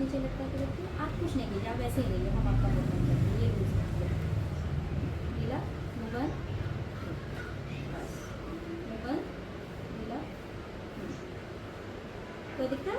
नीचे लटका के रखिए। आप कुछ नहीं कीजिए, आप ऐसे ही रहिए, हम आपका मूवमेंट करते हैं। ये लूज रखिए, ढीला, मूवन, बस मूवन, ढीला। कोई दिक्कत?